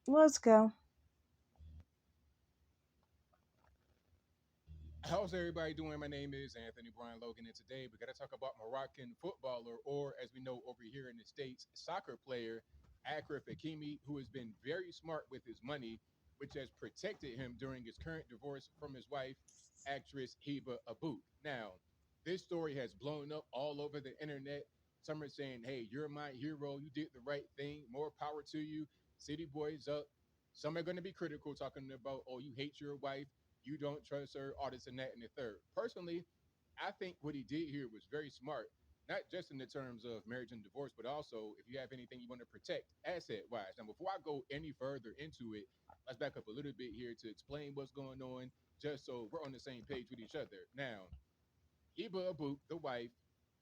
Let's go. How's everybody doing? My name is Anthony Brian Logan, and today we got to talk about Moroccan footballer, or as we know over here in the States, soccer player Akraf Hakimi, who has been very smart with his money, which has protected him during his current divorce from his wife, actress Hiba Abouk. Now, this story has blown up all over the internet. Some are saying, hey, you're my hero. You did the right thing. More power to you. City Boys up. Some are going to be critical, talking about, oh, you hate your wife, you don't trust her, all this and that and the third. Personally, I think what he did here was very smart, not just in the terms of marriage and divorce, but also if you have anything you want to protect asset wise. Now, before I go any further into it, let's back up a little bit here to explain what's going on, just so we're on the same page with each other. Now, Hiba Abouk, the wife,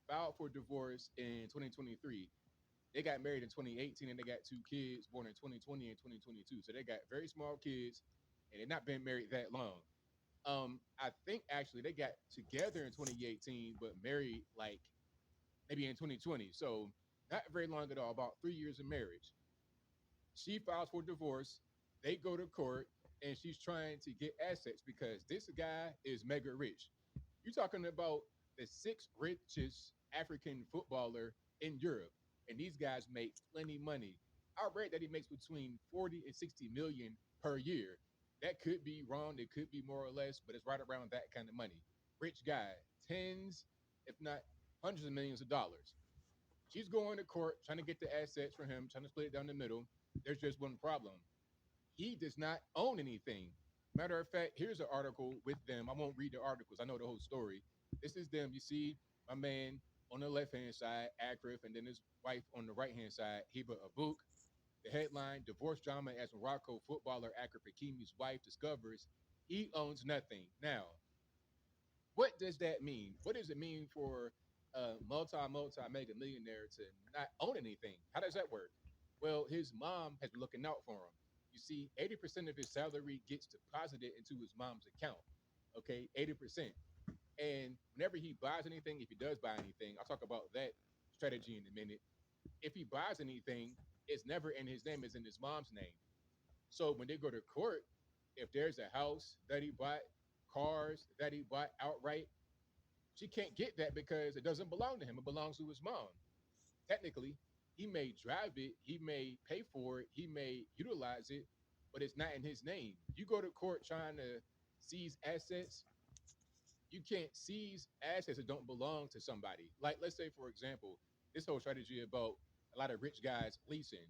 filed for divorce in 2023. They got married in 2018 and they got two kids born in 2020 and 2022. So they got very small kids and they've not been married that long. I think actually they got together in 2018, but married like maybe in 2020. So not very long at all, about 3 years of marriage. She files for divorce. They go to court, and she's trying to get assets because this guy is mega rich. You're talking about the sixth richest African footballer in Europe, and these guys make plenty money. I read that he makes between 40 and 60 million per year. That could be wrong. It could be more or less, but it's right around that kind of money. Rich guy, tens, if not hundreds of millions of dollars. She's going to court trying to get the assets for him, trying to split it down the middle. There's just one problem. He does not own anything. Matter of fact, here's an article with them. I won't read the articles. I know the whole story. This is them. You see my man on the left hand side, Akrif, and then his wife on the right hand side, Hiba Abouk. The headline: Divorce drama as Morocco footballer Akrif Hakimi's wife discovers he owns nothing. Now, what does that mean? What does it mean for a multi mega millionaire to not own anything? How does that work? Well, his mom has been looking out for him. You see, 80% of his salary gets deposited into his mom's account. Okay, 80%. And whenever he buys anything, if he does buy anything, I'll talk about that strategy in a minute. If he buys anything, it's never in his name, it's in his mom's name. So when they go to court, if there's a house that he bought, cars that he bought outright, she can't get that because it doesn't belong to him. It belongs to his mom. Technically, he may drive it, he may pay for it, he may utilize it, but it's not in his name. You go to court trying to seize assets, you can't seize assets that don't belong to somebody. Like, let's say, for example, this whole strategy about a lot of rich guys leasing.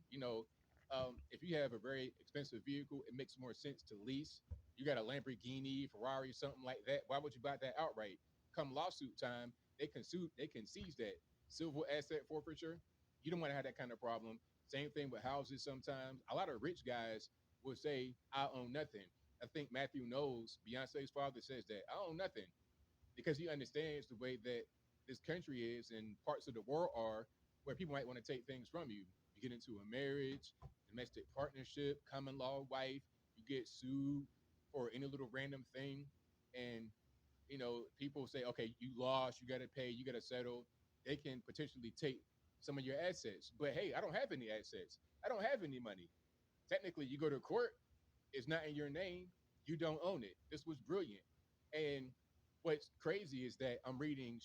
If you have a very expensive vehicle, it makes more sense to lease. You got a Lamborghini, Ferrari, something like that. Why would you buy that outright? Come lawsuit time, they can seize that. Civil asset forfeiture. You don't want to have that kind of problem. Same thing with houses sometimes. A lot of rich guys will say, I own nothing. I think Matthew knows, Beyonce's father says that I own nothing because he understands the way that this country is and parts of the world are where people might want to take things from you. You get into a marriage, domestic partnership, common law wife, you get sued for any little random thing. And, people say, okay, you lost, you got to pay, you got to settle. They can potentially take some of your assets. But hey, I don't have any assets. I don't have any money. Technically, you go to court, it's not in your name. You don't own it. This was brilliant. And what's crazy is that I'm reading.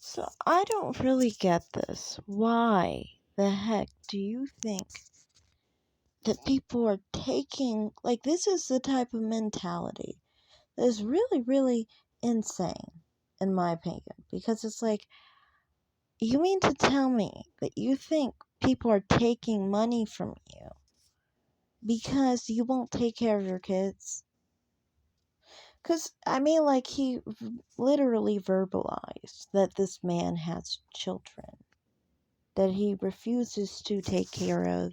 So I don't really get this. Why the heck do you think that people are taking, like, this is the type of mentality that is really, really insane, in my opinion? Because it's like, you mean to tell me that you think people are taking money from you because you won't take care of your kids? Because, I mean, like, he literally verbalized that this man has children that he refuses to take care of,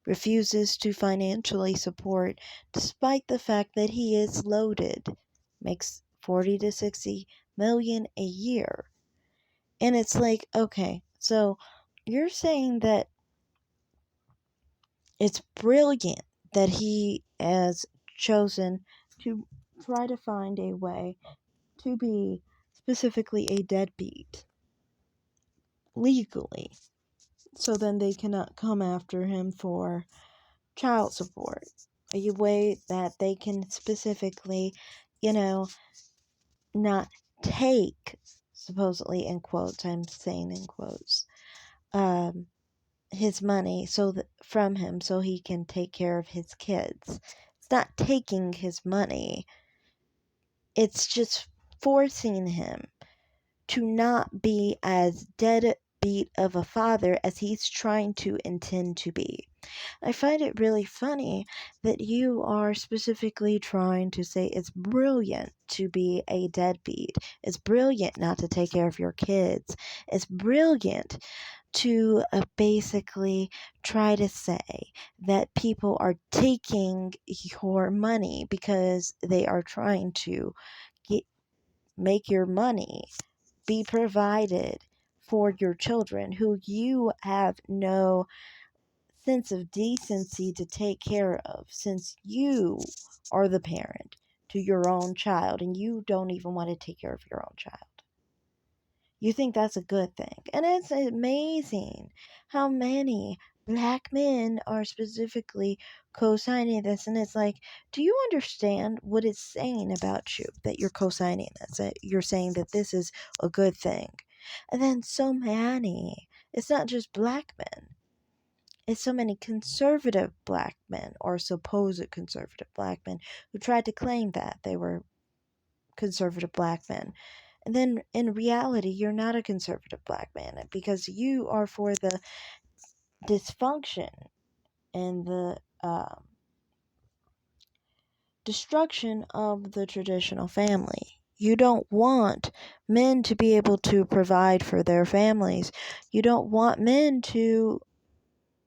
refuses to financially support, despite the fact that he is loaded, makes 40 to 60 million a year. And it's like, okay, so you're saying that it's brilliant that he has chosen to try to find a way to be specifically a deadbeat legally, so then they cannot come after him for child support, a way that they can specifically, you know, not take, supposedly in quotes, I'm saying in quotes, um, his money from him so he can take care of his kids. It's not taking his money, it's just forcing him to not be as deadbeat of a father as he's trying to intend to be. I find it really funny that you are specifically trying to say it's brilliant to be a deadbeat. It's brilliant not to take care of your kids. It's brilliant to basically try to say that people are taking your money because they are trying to get, make your money be provided for your children who you have no sense of decency to take care of, since you are the parent to your own child and you don't even want to take care of your own child. You think that's a good thing. And it's amazing how many black men are specifically co-signing this. And it's like, do you understand what it's saying about you that you're co-signing this? That you're saying that this is a good thing. And then so many, it's not just black men. It's so many conservative black men or supposed conservative black men who tried to claim that they were conservative black men. And then in reality, you're not a conservative black man because you are for the dysfunction and the destruction of the traditional family. You don't want men to be able to provide for their families. You don't want men to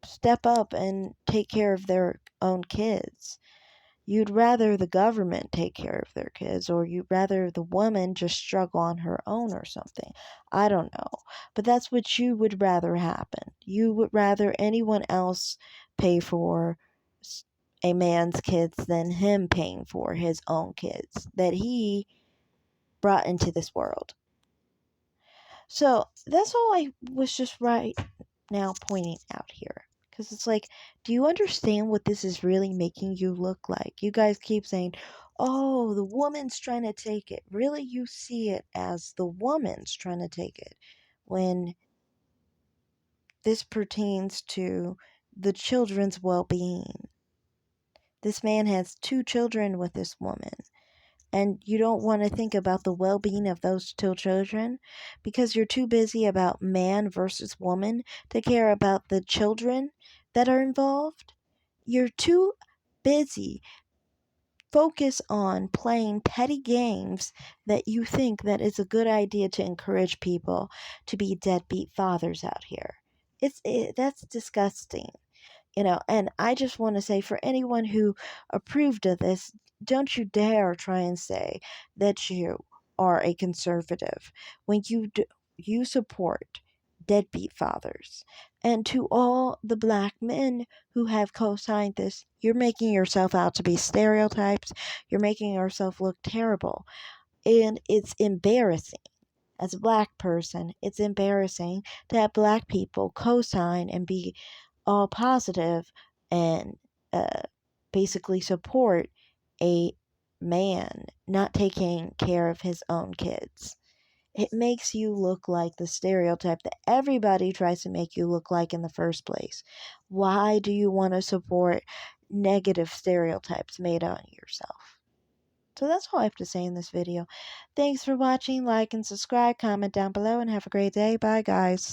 step up and take care of their own kids. You'd rather the government take care of their kids, or you'd rather the woman just struggle on her own or something. I don't know. But that's what you would rather happen. You would rather anyone else pay for a man's kids than him paying for his own kids that he brought into this world. So that's all I was just right now pointing out here. Because it's like, do you understand what this is really making you look like? You guys keep saying, oh, the woman's trying to take it. Really, you see it as the woman's trying to take it. When this pertains to the children's well being. This man has 2 children with this woman. And you don't want to think about the well being of those 2 children because you're too busy about man versus woman to care about the children that are involved. You're too busy focus on playing petty games that you think that it's a good idea to encourage people to be deadbeat fathers out here. That's disgusting. And I just want to say for anyone who approved of this, don't you dare try and say that you are a conservative when you support deadbeat fathers. And to all the black men who have co-signed this, you're making yourself out to be stereotypes. You're making yourself look terrible. And it's embarrassing. As a black person, it's embarrassing to have black people co-sign and be all positive and basically support a man not taking care of his own kids. It makes you look like the stereotype that everybody tries to make you look like in the first place. Why do you want to support negative stereotypes made on yourself? So that's all I have to say in this video. Thanks for watching. Like and subscribe. Comment down below and have a great day. Bye, guys.